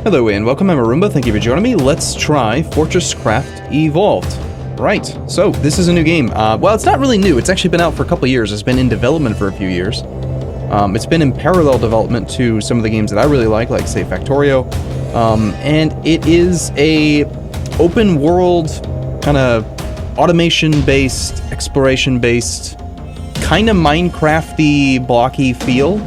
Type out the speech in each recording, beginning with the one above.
Hello and welcome, I'm Arumba, thank you for joining me. Let's try FortressCraft Evolved. Right, so this is a new game. Well, it's not really new, it's actually been out for a couple years. It's been in development for a few years. It's been in parallel development to some of the games that I really like say Factorio. And it is a open world, kind of automation-based, exploration-based, kind of Minecraft-y, blocky feel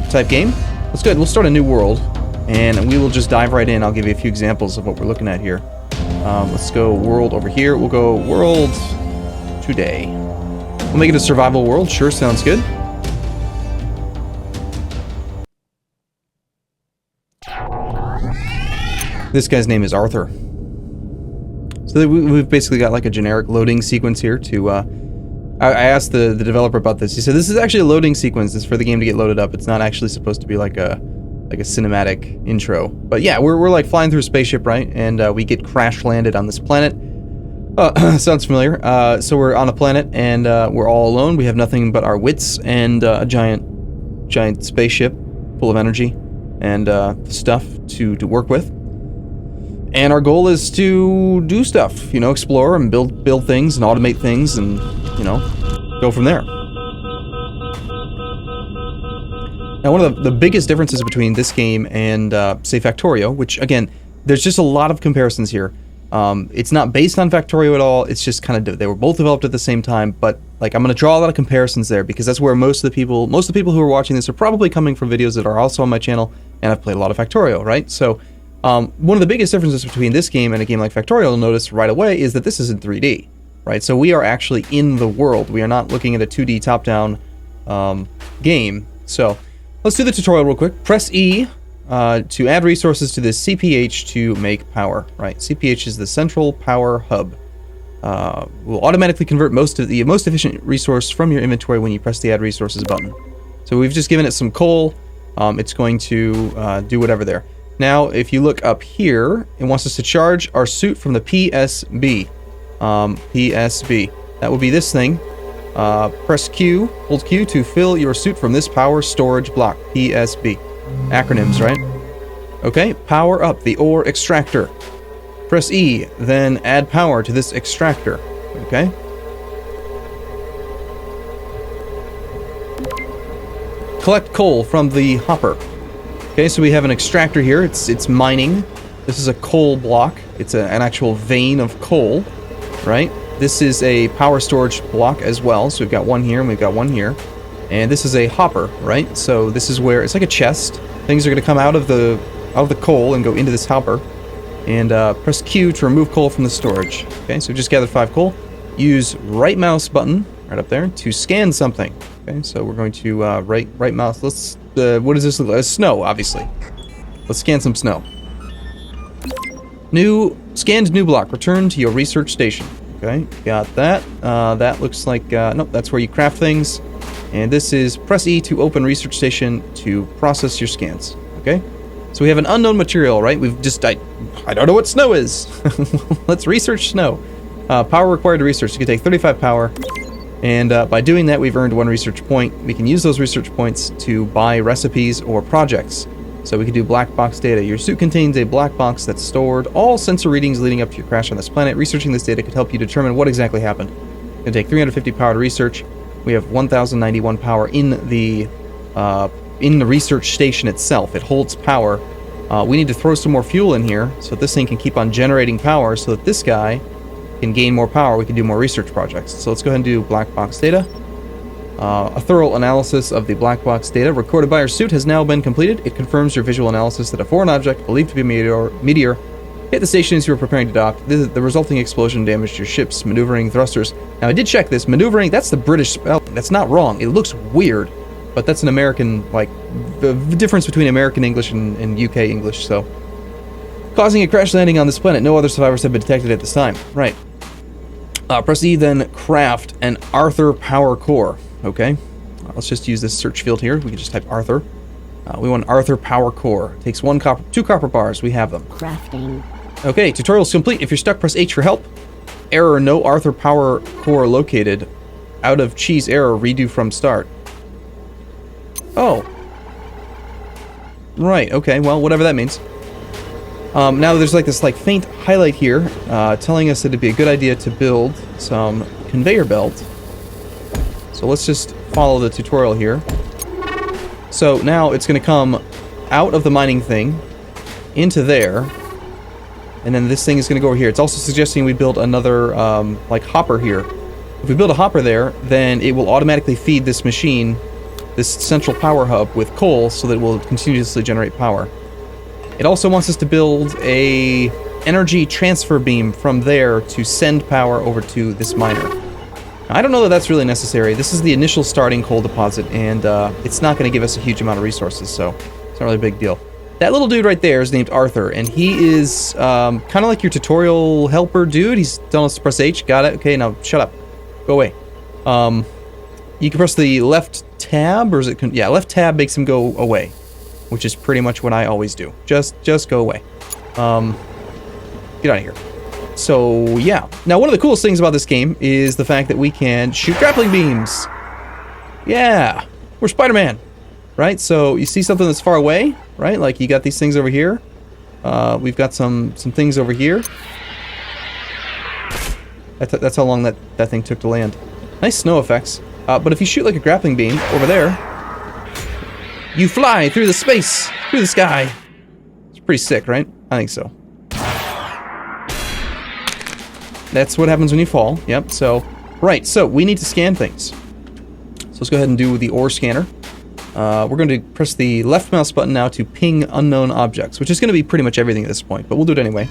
type game. Let's go ahead, we'll start a new world. And we will just dive right in. I'll give you a few examples of what we're looking at here. Let's go world over here. We'll go world today. We'll make it a survival world. Sure, sounds good. This guy's name is Arthur. So we've basically got like a generic loading sequence here to... I asked the developer about this. He said this is actually a loading sequence. It's for the game to get loaded up. It's not actually supposed to be like a cinematic intro. But yeah, we're like flying through a spaceship, right? And we get crash landed on this planet. Sounds familiar. So we're on a planet and we're all alone. We have nothing but our wits and a giant spaceship full of energy and stuff to work with. And our goal is to do stuff, you know, explore and build things and automate things and, you know, go from there. Now, one of the biggest differences between this game and, say, Factorio, which, again, there's just a lot of comparisons here. It's not based on Factorio at all. It's just kind of, they were both developed at the same time, but, like, I'm going to draw a lot of comparisons there because that's where most of the people who are watching this are probably coming from videos that are also on my channel, and I've played a lot of Factorio, right? So, one of the biggest differences between this game and a game like Factorio, you'll notice right away, is that this is in 3D, right? So we are actually in the world. We are not looking at a 2D top-down game. So let's do the tutorial real quick. Press E to add resources to this CPH to make power, right? CPH is the central power hub. Will automatically convert the most efficient resource from your inventory when you press the add resources button. So we've just given it some coal. It's going to do whatever there. Now, if you look up here, it wants us to charge our suit from the PSB. PSB. That would be this thing. Press Q, hold Q to fill your suit from this power storage block. PSB. Acronyms, right? Okay, power up the Ore Extractor. Press E, then add power to this extractor. Okay? Collect coal from the hopper. Okay, so we have an extractor here. It's mining. This is a coal block. It's an actual vein of coal, right? This is a power storage block as well. So we've got one here and we've got one here. And this is a hopper, right? So this is where it's like a chest. Things are going to come out of the coal and go into this hopper. And press Q to remove coal from the storage. Okay, so we just gathered 5 coal. Use right mouse button right up there to scan something. Okay, so we're going to right mouse. Let's what does this look like? Snow, obviously. Let's scan some snow. Scanned new block. Return to your research station. Okay, got that. That looks like nope. That's where you craft things. And this is press E to open research station to process your scans. Okay, so we have an unknown material, right? We've just I don't know what snow is. Let's research snow. Power required to research. You can take 35 power. And by doing that, we've earned 1 research point. We can use those research points to buy recipes or projects. So we can do black box data. Your suit contains a black box that's stored all sensor readings leading up to your crash on this planet. Researching this data could help you determine what exactly happened. It's going to take 350 power to research. We have 1,091 power in the research station itself. It holds power. We need to throw some more fuel in here so that this thing can keep on generating power so that this guy can gain more power. We can do more research projects. So let's go ahead and do black box data. A thorough analysis of the black box data recorded by your suit has now been completed. It confirms your visual analysis that a foreign object believed to be a meteor hit the station as you were preparing to dock. The resulting explosion damaged your ship's maneuvering thrusters. Now, I did check this. Maneuvering, that's the British spell. That's not wrong. It looks weird, but that's an American, like, the difference between American English and UK English, so. Causing a crash landing on this planet. No other survivors have been detected at this time. Right. Press E, then craft an Arthur power core. Okay. Let's just use this search field here. We can just type Arthur. We want Arthur power core. It takes 2 copper bars. We have them. Crafting. Okay, tutorial's complete. If you're stuck, press H for help. Error, no Arthur power core located. Out of cheese error, redo from start. Oh. Right, okay, well, whatever that means. Now there's like this like faint highlight here telling us that it'd be a good idea to build some conveyor belt. So let's just follow the tutorial here. So now it's going to come out of the mining thing into there, and then this thing is going to go over here. It's also suggesting we build another like hopper here. If we build a hopper there, then it will automatically feed this machine, this central power hub, with coal so that it will continuously generate power. It also wants us to build a energy transfer beam from there to send power over to this miner. Now, I don't know that that's really necessary. This is the initial starting coal deposit, and it's not going to give us a huge amount of resources, so it's not really a big deal. That little dude right there is named Arthur, and he is kind of like your tutorial helper dude. He's telling us to press H. Got it? Okay, now shut up. Go away. You can press the left tab, or is it... yeah, left tab makes him go away, which is pretty much what I always do. Just go away. Get out of here. So, yeah. Now, one of the coolest things about this game is the fact that we can shoot grappling beams. Yeah. We're Spider-Man. Right? So, you see something that's far away, right? Like, you got these things over here. We've got some things over here. That's how long that thing took to land. Nice snow effects. But if you shoot like a grappling beam over there, you fly through the space, through the sky. It's pretty sick, right? I think so. That's what happens when you fall. Yep, so... right, so we need to scan things. So let's go ahead and do the ore scanner. We're going to press the left mouse button now to ping unknown objects, which is going to be pretty much everything at this point, but we'll do it anyway.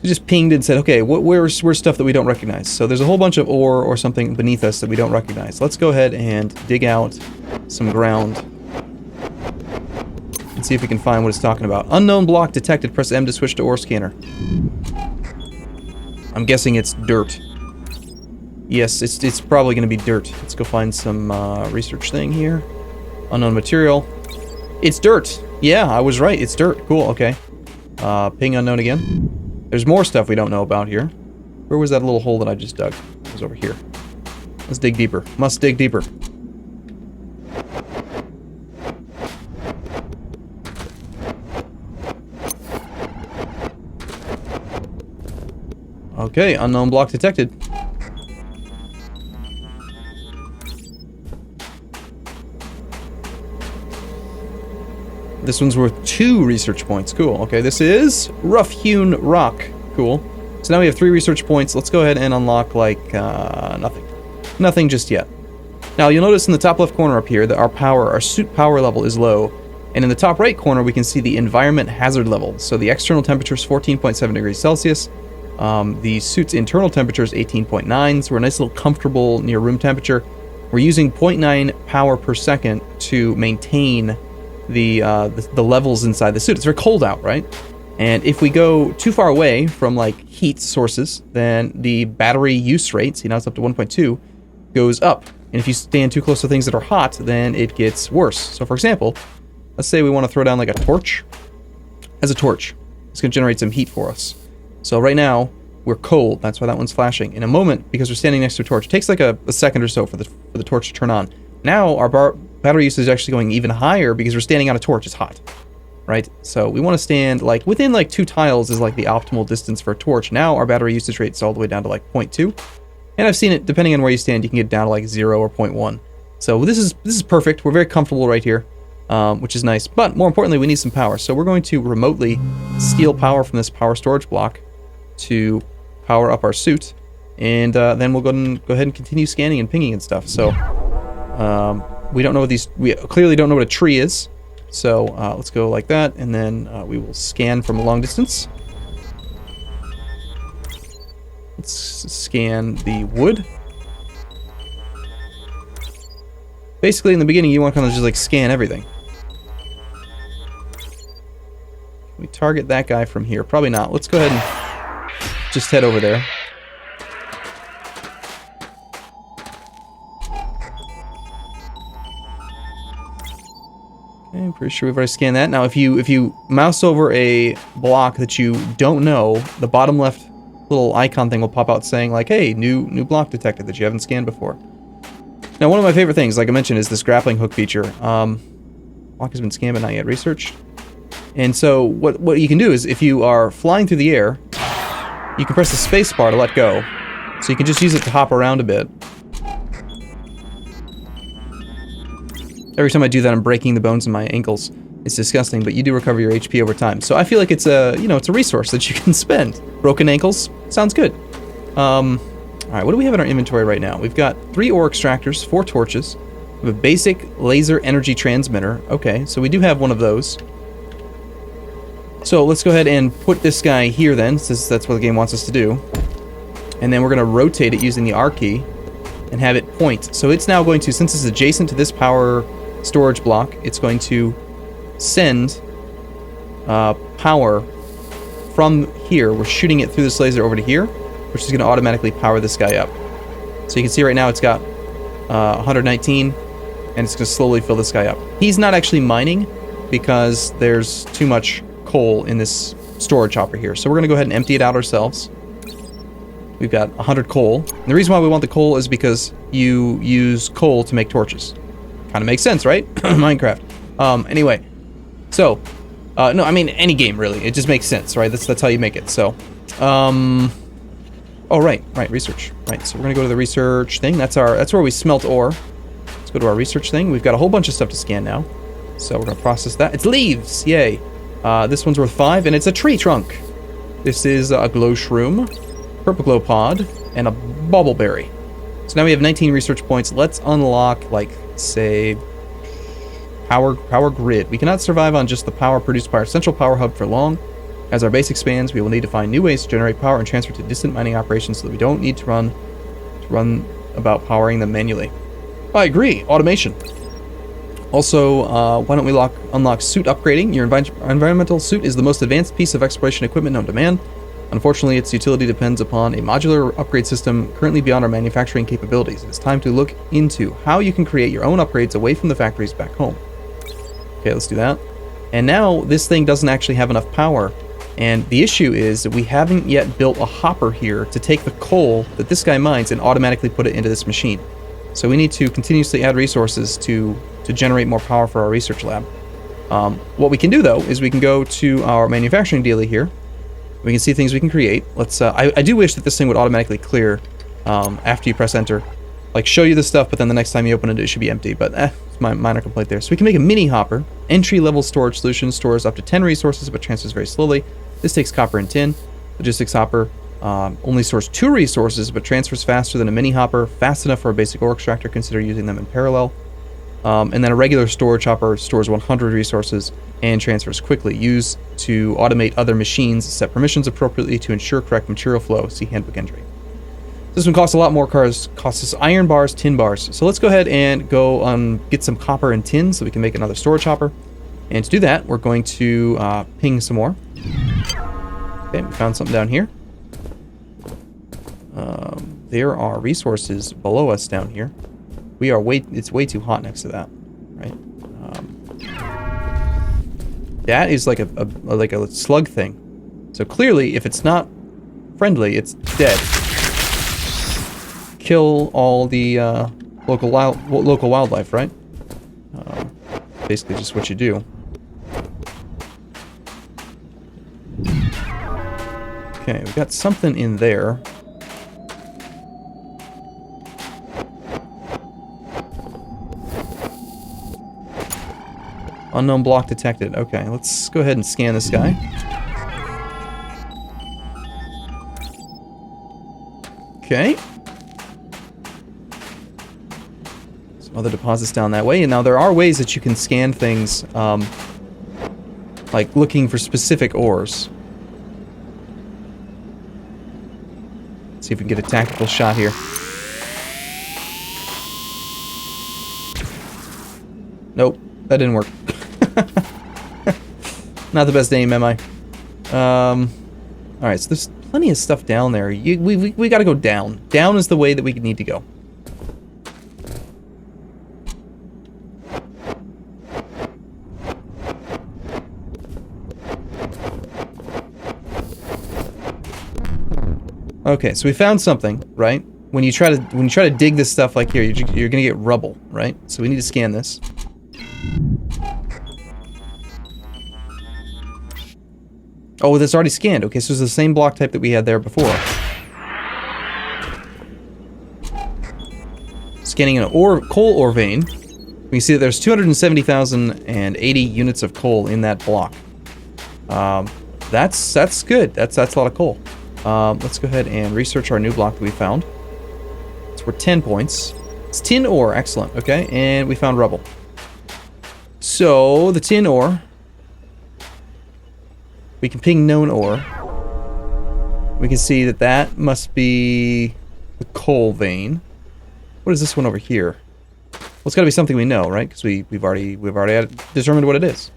We just pinged and said, okay, where's stuff that we don't recognize? So there's a whole bunch of ore or something beneath us that we don't recognize. Let's go ahead and dig out some ground and see if we can find what it's talking about. Unknown block detected. Press M to switch to ore scanner. I'm guessing it's dirt. Yes, it's probably going to be dirt. Let's go find some research thing here. Unknown material. It's dirt. Yeah, I was right. It's dirt. Cool, okay. Ping unknown again. There's more stuff we don't know about here. Where was that little hole that I just dug? It was over here. Let's dig deeper. Must dig deeper. Okay, unknown block detected. This one's worth 2 research points. Cool. Okay, this is rough-hewn rock. Cool. So now we have 3 research points. Let's go ahead and unlock, like, nothing. Nothing just yet. Now, you'll notice in the top left corner up here that our suit power level is low. And in the top right corner, we can see the environment hazard level. So the external temperature is 14.7 degrees Celsius. The suit's internal temperature is 18.9, so we're a nice little comfortable near room temperature. We're using 0.9 power per second to maintain the levels inside the suit. It's very cold out, right? And if we go too far away from like heat sources, then the battery use rate, see now it's up to 1.2, goes up. And if you stand too close to things that are hot, then it gets worse. So for example, let's say we want to throw down like a torch. As a torch, it's going to generate some heat for us. So right now, we're cold. That's why that one's flashing. In a moment, because we're standing next to a torch, it takes like a second or so for the torch to turn on. Now our battery usage is actually going even higher because we're standing on a torch. It's hot, right? So we want to stand like within like 2 tiles is like the optimal distance for a torch. Now our battery usage rate is all the way down to like 0.2. And I've seen it, depending on where you stand, you can get down to like 0 or 0.1. So this is perfect. We're very comfortable right here, which is nice. But more importantly, we need some power. So we're going to remotely steal power from this power storage block to power up our suit. And then we'll go ahead and continue scanning and pinging and stuff. So we don't know what we clearly don't know what a tree is. So let's go like that, and then we will scan from a long distance. Let's scan the wood. Basically, in the beginning, you want to kind of just like scan everything. Can we target that guy from here? Probably not. Let's go ahead and just head over there. Okay, I'm pretty sure we've already scanned that. Now, if you mouse over a block that you don't know, the bottom left little icon thing will pop out saying like, hey, new block detected that you haven't scanned before. Now, one of my favorite things, like I mentioned, is this grappling hook feature. Block has been scanned but not yet researched. And so what you can do is if you are flying through the air, you can press the space bar to let go. So you can just use it to hop around a bit. Every time I do that, I'm breaking the bones in my ankles. It's disgusting, but you do recover your HP over time. So I feel like it's a, it's a resource that you can spend. Broken ankles, sounds good. Alright, what do we have in our inventory right now? We've got 3 ore extractors, 4 torches. We have a basic laser energy transmitter. Okay, so we do have one of those. So let's go ahead and put this guy here then, since that's what the game wants us to do. And then we're going to rotate it using the R key and have it point. So it's now going to, since it's adjacent to this power storage block, it's going to send power from here. We're shooting it through this laser over to here, which is going to automatically power this guy up. So you can see right now it's got 119, and it's going to slowly fill this guy up. He's not actually mining because there's too much coal in this storage hopper here. So we're going to go ahead and empty it out ourselves. We've got 100 coal. And the reason why we want the coal is because you use coal to make torches. Kind of makes sense, right? Minecraft. Anyway, so, no, I mean, any game, really. It just makes sense, right? That's how you make it. So, oh, right, research. Right, so we're going to go to the research thing. That's where we smelt ore. Let's go to our research thing. We've got a whole bunch of stuff to scan now. So we're going to process that. It's leaves! Yay! This one's worth 5, and it's a tree trunk. This is a glow shroom, purple glow pod, and a bubbleberry. So now we have 19 research points. Let's unlock, like, say, power grid. We cannot survive on just the power produced by our central power hub for long. As our base expands, we will need to find new ways to generate power and transfer to distant mining operations so that we don't need to run about powering them manually. I agree. Automation. Also, why don't we unlock suit upgrading? Your environmental suit is the most advanced piece of exploration equipment known to man. Unfortunately, its utility depends upon a modular upgrade system currently beyond our manufacturing capabilities. It's time to look into how you can create your own upgrades away from the factories back home. Okay, let's do that. And now this thing doesn't actually have enough power. And the issue is that we haven't yet built a hopper here to take the coal that this guy mines and automatically put it into this machine. So we need to continuously add resources to generate more power for our research lab. What we can do, though, is we can go to our manufacturing dealie here. We can see things we can create. Let's. I do wish that this thing would automatically clear after you press enter. Like, show you the stuff, but then the next time you open it, it should be empty. But it's my minor complaint there. So we can make a mini hopper. Entry-level storage solution stores up to 10 resources, but transfers very slowly. This takes copper and tin. Logistics hopper only stores 2 resources, but transfers faster than a mini hopper. Fast enough for a basic ore extractor. Consider using them in parallel. And then a regular storage hopper stores 100 resources and transfers quickly. Used to automate other machines, set permissions appropriately to ensure correct material flow. See handbook entry. This one costs a lot more. Costs us iron bars, tin bars. So let's go ahead and go get some copper and tin so we can make another storage hopper. And to do that, we're going to ping some more. Okay, we found something down here. There are resources below us down here. It's way too hot next to that, right? That is like a slug thing. So clearly, if it's not friendly, it's dead. Kill all the local wildlife, right? Basically, just what you do. Okay, we got something in there. Unknown block detected. Okay, let's go ahead and scan this guy. Okay. Some other deposits down that way. And now there are ways that you can scan things, like looking for specific ores. Let's see if we can get a tactical shot here. Nope, that didn't work. Not the best aim, am I? Alright, so there's plenty of stuff down there. We gotta go down. Down is the way that we need to go. Okay, so we found something, right? When you try to dig this stuff like here, you're gonna get rubble, right? So we need to scan this. Oh, that's already scanned. Okay, so it's the same block type that we had there before. Scanning an coal ore vein. We can see that there's 270,080 units of coal in that block. That's good. That's a lot of coal. Let's go ahead and research our new block that we found. It's worth 10 points. It's tin ore. Excellent. Okay, and we found rubble. So, the tin ore. We can ping known ore. We can see that that must be the coal vein. What is this one over here? Well, it's got to be something we know, right? Because we've already determined what it is.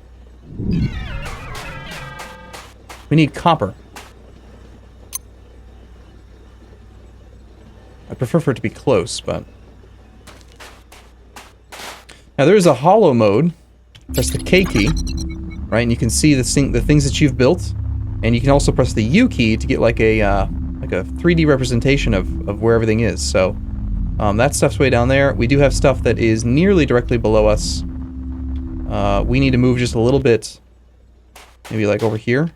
We need copper. I prefer for it to be close, but... Now, there is a hollow mode. Press the K key, right? And you can see the things that you've built. And you can also press the U key to get like a 3D representation of where everything is. So, that stuff's way down there. We do have stuff that is nearly directly below us. We need to move just a little bit. Maybe like over here.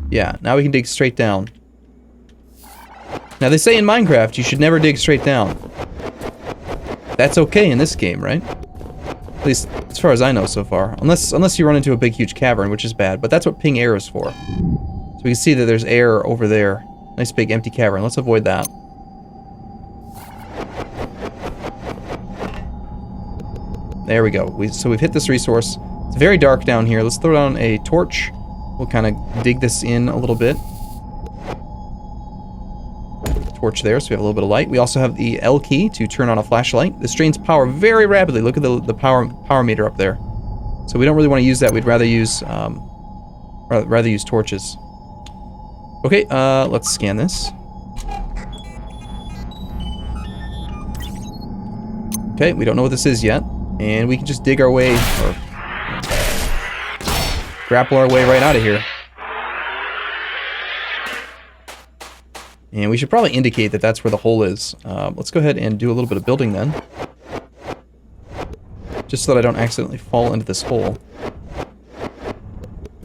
Yeah, now we can dig straight down. Now, they say in Minecraft you should never dig straight down. That's okay in this game, right? At least as far as I know so far. Unless you run into a big, huge cavern, which is bad. But that's what ping air is for. So we can see that there's air over there. Nice big empty cavern. Let's avoid that. There we go. So we've hit this resource. It's very dark down here. Let's throw down a torch. We'll kind of dig this in a little bit. Torch there, so we have a little bit of light. We also have the L key to turn on a flashlight. This drains power very rapidly. Look at the power meter up there. So we don't really want to use that. We'd rather use torches. Okay, let's scan this. Okay, we don't know what this is yet, and we can just dig our way or grapple our way right out of here. And we should probably indicate that that's where the hole is. Let's go ahead and do a little bit of building then. Just so that I don't accidentally fall into this hole.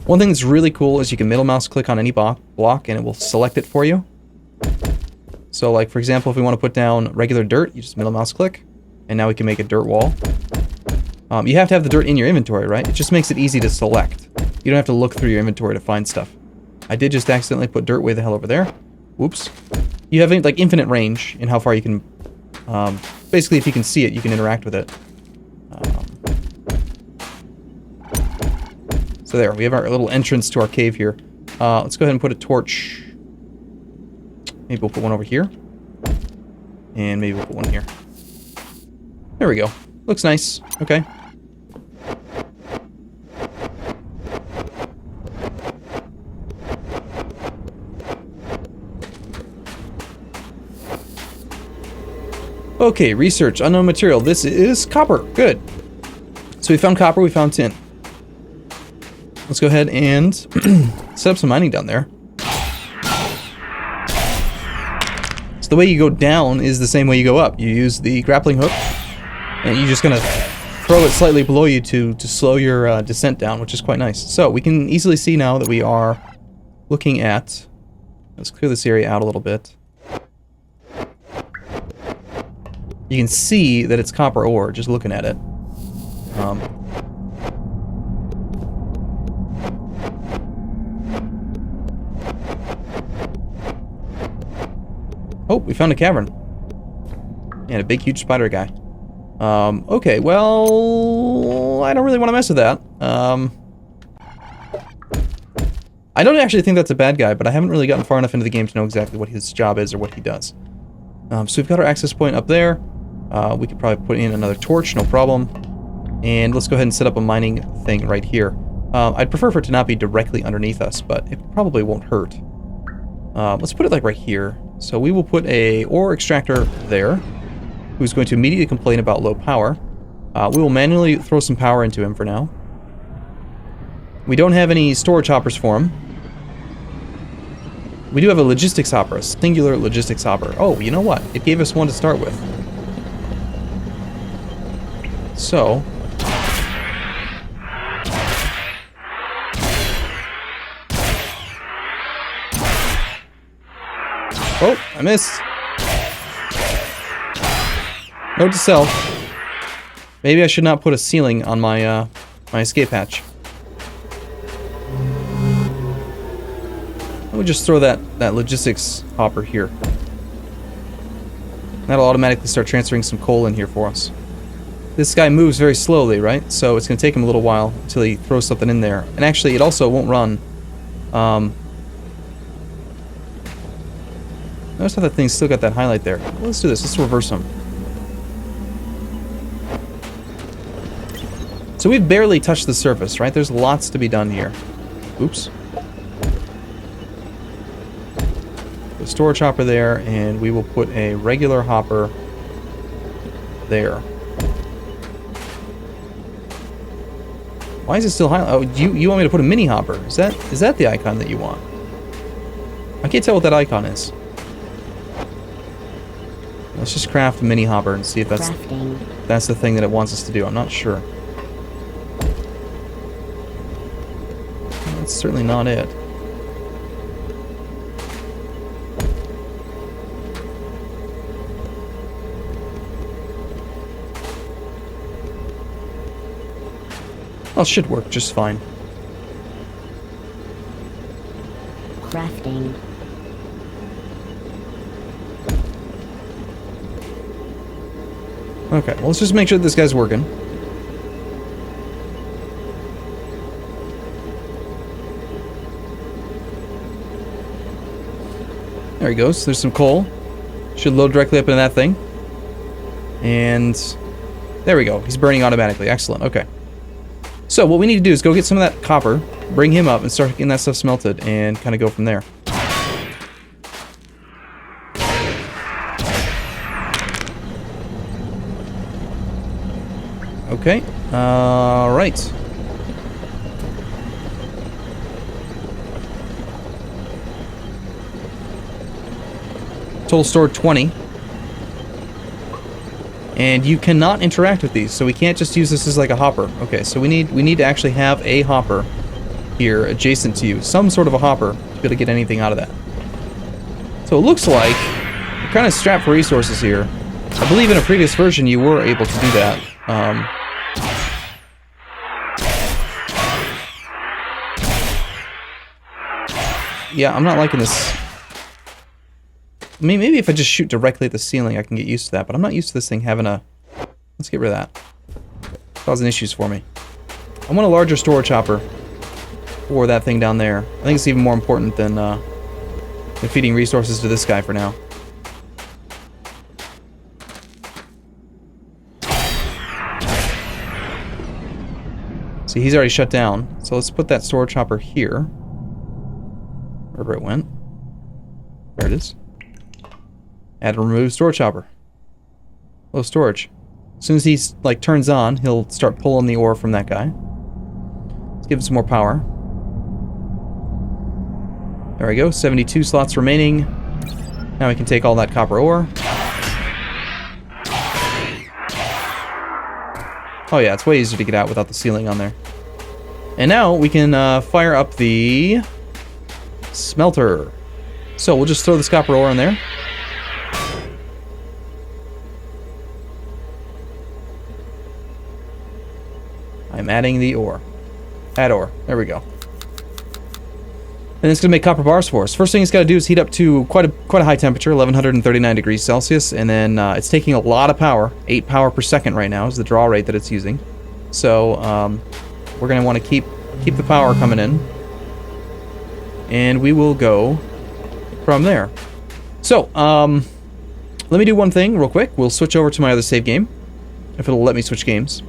One thing that's really cool is you can middle mouse click on any block and it will select it for you. So like, for example, if we want to put down regular dirt, you just middle mouse click. And now we can make a dirt wall. You have to have the dirt in your inventory, right? It just makes it easy to select. You don't have to look through your inventory to find stuff. I did just accidentally put dirt way the hell over there. Whoops. You have like infinite range in how far you can... basically, if you can see it, you can interact with it. So there, we have our little entrance to our cave here. Let's go ahead and put a torch. Maybe we'll put one over here. And maybe we'll put one here. There we go. Looks nice. Okay. Okay, research. Unknown material. This is copper. Good. So we found copper, we found tin. Let's go ahead and set up some mining down there. So the way you go down is the same way you go up. You use the grappling hook, and you're just going to throw it slightly below you to slow your descent down, which is quite nice. So we can easily see now that we are looking at... Let's clear this area out a little bit. You can see that it's copper ore just looking at it. Oh, we found a cavern. And a big, huge spider guy. Okay, well... I don't really want to mess with that. I don't actually think that's a bad guy, but I haven't really gotten far enough into the game to know exactly what his job is or what he does. So we've got our access point up there. We could probably put in another torch, no problem. And let's go ahead and set up a mining thing right here. I'd prefer for it to not be directly underneath us, but it probably won't hurt. Let's put it like right here. So we will put a ore extractor there, who's going to immediately complain about low power. We will manually throw some power into him for now. We don't have any storage hoppers for him. We do have a logistics hopper, a singular logistics hopper. Oh, you know what? It gave us one to start with. So, Oh, I missed. Note to self. Maybe I should not put a ceiling on my my escape hatch. I would just throw that logistics hopper here. That'll automatically start transferring some coal in here for us. This guy moves very slowly, right? So it's going to take him a little while until he throws something in there. And actually, it also won't run. Notice how that thing's still got that highlight there. Well, let's do this. Let's reverse him. So we've barely touched the surface, right? There's lots to be done here. Oops. The storage hopper there, and we will put a regular hopper there. Why is it still highlighted? Oh, you want me to put a mini hopper? Is that the icon that you want? I can't tell what that icon is. Let's just craft a mini hopper and see if that's the thing that it wants us to do. I'm not sure. That's certainly not it. Well, it should work just fine. Crafting. Okay, well, let's just make sure this guy's working. There he goes. There's some coal. Should load directly up into that thing. And there we go. He's burning automatically. Excellent. Okay. So what we need to do is go get some of that copper, bring him up, and start getting that stuff smelted, and kind of go from there. Okay. Right. Total stored 20. And you cannot interact with these, so we can't just use this as like a hopper. Okay, so we need to actually have a hopper here adjacent to you. Some sort of a hopper to be able to get anything out of that. So it looks like we're kind of strapped for resources here. I believe in a previous version you were able to do that. Yeah, I'm not liking this. I mean, maybe if I just shoot directly at the ceiling, I can get used to that, but I'm not used to this thing having a... Let's get rid of that. It's causing issues for me. I want a larger storage hopper for that thing down there. I think it's even more important than feeding resources to this guy for now. See, he's already shut down, so let's put that storage hopper here. Wherever it went. There it is. Add a remove storage hopper. Low storage. As soon as he like turns on, he'll start pulling the ore from that guy. Let's give him some more power. There we go. 72 slots remaining. Now we can take all that copper ore. Oh yeah, it's way easier to get out without the ceiling on there. And now we can fire up the smelter. So we'll just throw this copper ore in there. I'm adding the ore. Add ore. There we go. And it's going to make copper bars for us. First thing it's got to do is heat up to quite a high temperature, 1139 degrees Celsius, and then it's taking a lot of power. 8 power per second right now is the draw rate that it's using. So we're going to want to keep the power coming in, and we will go from there. So let me do one thing real quick. We'll switch over to my other save game, if it'll let me switch games.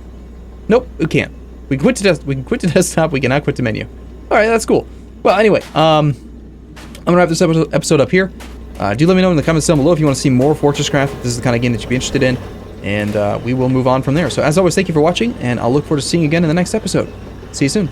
Nope, we can't. We can quit to desktop. We cannot quit to menu. All right, that's cool. Well, anyway, I'm gonna wrap this episode up here. Do let me know in the comments down below if you want to see more FortressCraft. If this is the kind of game that you'd be interested in, and we will move on from there. So, as always, thank you for watching, and I'll look forward to seeing you again in the next episode. See you soon.